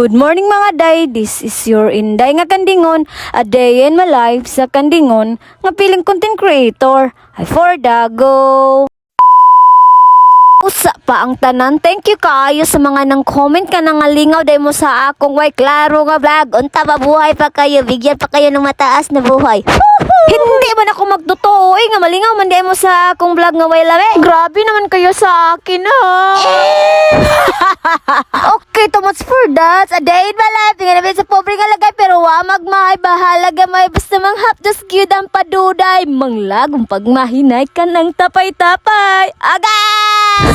Good morning mga day, this is your Inday nga Kandingon, a day in my life sa Kandingon, nga piling content creator, ay for dago. Usa pa ang tanan, thank you kaayo sa mga nang comment ka nang lingaw day mo sa akong way klaro nga vlog, unta mabuhay pa kayo, bigyan pa kayo ng mataas na buhay. Hindi man ako magtotoo, nga malingaw man day mo sa akong vlog nga way lame. Grabe naman kayo sa akin Okay, too much for that. A day in my life, nga namin sa pobre nga lagay, pero wa magmahay, bahala gamay, basta manghap dos cute ang paduday, manglagong pagmahinay ka ng tapay-tapay. Agay!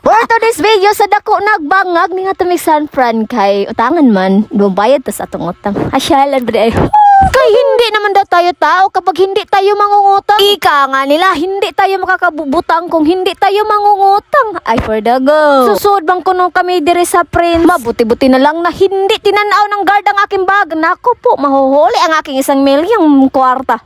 For today's video, sa dako nagbangag ni nga tumig San Fran kay utangan man, bubayad tas atong utang. Asyalan ba day? Kay hindi naman daw tayo tao kapag hindi tayo mangungutang. Ika nga nila, hindi tayo makakabubutang kung hindi tayo mangungutang. Ay for the go. Susud bang kuno kami diri sa Prince. Mabuti-buti na lang na hindi tinanaw ng guard ang aking bag. Naku po, mahuhuli ang aking 1 milyong kwarta.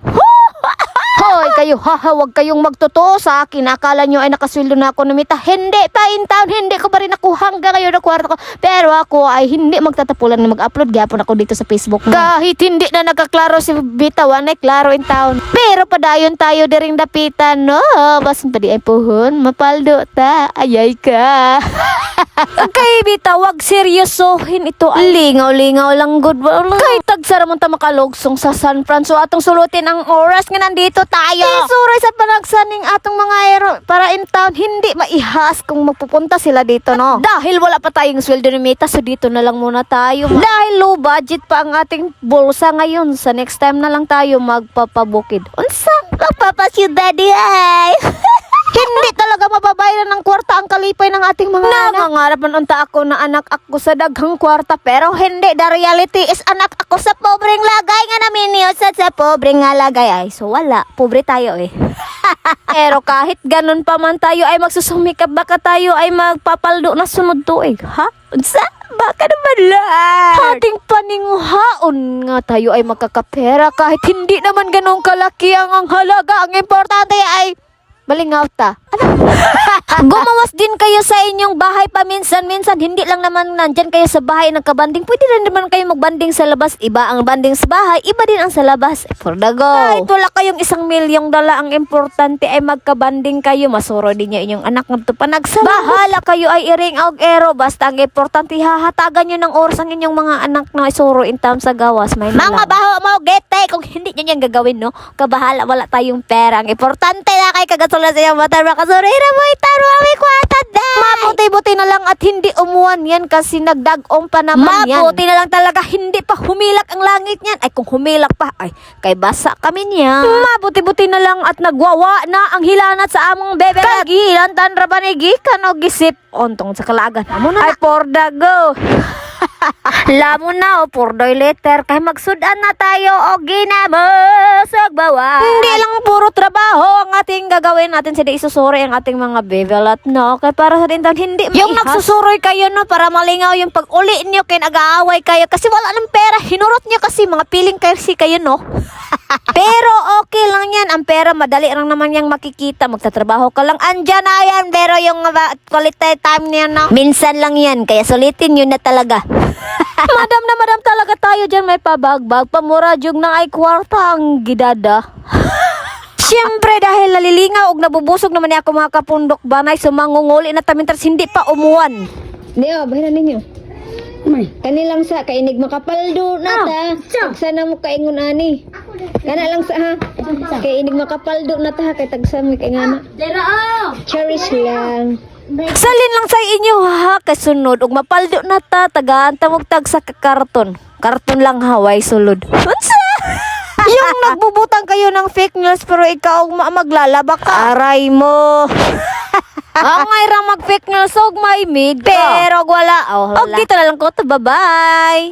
Hoy kayo, wag kayong magtotoo sa akin. Akala nyo ay nakasweldo na ako namita. Hindi pa in town, hindi ko pa rin ako hanggang ngayon na kwarto ko. Pero ako ay hindi magtatapulan na mag-upload. Gapon ako dito sa Facebook mo. Kahit hindi na nagkaklaro si Bitawan ay klaro in town. Pero padayon tayo diring dapitan, no? Basin pa di ay puhon, mapaldo ta. Ayay ka. Kay Bita, wag seryosohin ito. Lingaw-lingaw lang good. Kay tagsara mo ta makalugsong sa San Fran. So atong sulutin ang oras nga nandito tayo. Isuray sa panagsaning atong mga aero para in town hindi maihas kung magpupunta sila dito, no? Dahil wala pa tayong sweldo ni Mita, so dito na lang muna tayo. Dahil low budget pa ang ating bulsa ngayon, sa next time na lang tayo magpapabukid. Unsa? Magpapasyudad ay. Hindi talaga mababayaran ng kwarta ang kalipay ng ating mga anak. Nangangarap man unta ako na anak ako sa daghang kwarta, pero hindi. The reality is anak ako sa pobreng lagay nga naminiusat sa pobreng nga lagay. Ay, so wala. Pobre tayo eh. Pero kahit ganun pa man tayo ay magsusumikap, baka tayo ay magpapaldo na sunod tuig. Ha? Unsa? Baka naman lang. Ating paninguhaon nga tayo ay makakapera kahit hindi naman ganun kalaki ang halaga. Ang importante ay malingaw ta. Gumawas din kayo sa inyong bahay paminsan-minsan. Hindi lang naman nandyan kayo sa bahay nagkabanding. Pwede rin naman kayo magbanding sa labas. Iba ang banding sa bahay, iba din ang sa labas. For the go. Kahit wala kayong 1 milyong dala, ang importante ay magkabanding kayo. Masuro din nyo inyong anak ng panagsabi. Bahala kayo ay iring og ero. Basta ang importante, hahatagan nyo ng oras ang inyong mga anak na isuro in town sa gawas. May mga baho mo, gete. Kung hindi nyo yan gagawin, no? Kabahala, wala tayong pera. Ang importante na kay kagatula sa inyong mata. Kasurira mo, itaro ang ikwata day. Mabuti-buti na lang at hindi umuwan yan kasi nagdagong pa naman yan. Mabuti na lang talaga hindi pa humilak ang langit niyan. Ay kung humilak pa, ay kay basa kami niya. Mabuti-buti na lang at nagwawa na ang hilanat sa among bebe. Kagilan tanra ba ni gikan o gisip ontong sa kalagan. Ay for the go. Lamo na o purdoy letter kay magsudan na tayo o ginamosog bawa. Hindi lang puro trabaho ang ating gagawin natin, sila isusuroy ang ating mga bevelat, no? Kaya para sa dintan hindi yung nagsusuroy kayo, no? Para malingaw yung pag-uli nyo kaya nag-aaway kayo kasi wala ng pera. Hinurot nyo kasi mga piling kayo, no? Pero okay lang yan. Ang pera madali lang naman yang makikita. Magtatrabaho ka lang, andyan na yan. Pero yung quality time niya, no? Minsan lang yan. Kaya sulitin yun na talaga. Madam na madam talaga tayo dyan. May pabagbag, pamura, jug na ay kwarta ang gidada. Siyempre dahil nalilingaw og nabubusog naman niya ako mga kapundok banay, sumangunguli na tamintras hindi pa umuwan. Diyo, bahiran ninyo. Kanilang sa kainig makapaldo na ta. Sana mo kaingon ani. Kana lang sa ha. Kainig makapaldo na ta kay tagsa mo kaingana. Cherish lang. Salin lang sa inyo ha, kasunod og mapaldo na ta, tagaan ta tag sa karton. Karton lang haway sulod. Unsa? Yung nagbubutang kayo ng fake news pero ikaw maglalaba ka. Aray mo. Ang ngayrang mag-fake news og may mid. Pero wala. Oh, dito na lang ko. Bye-bye.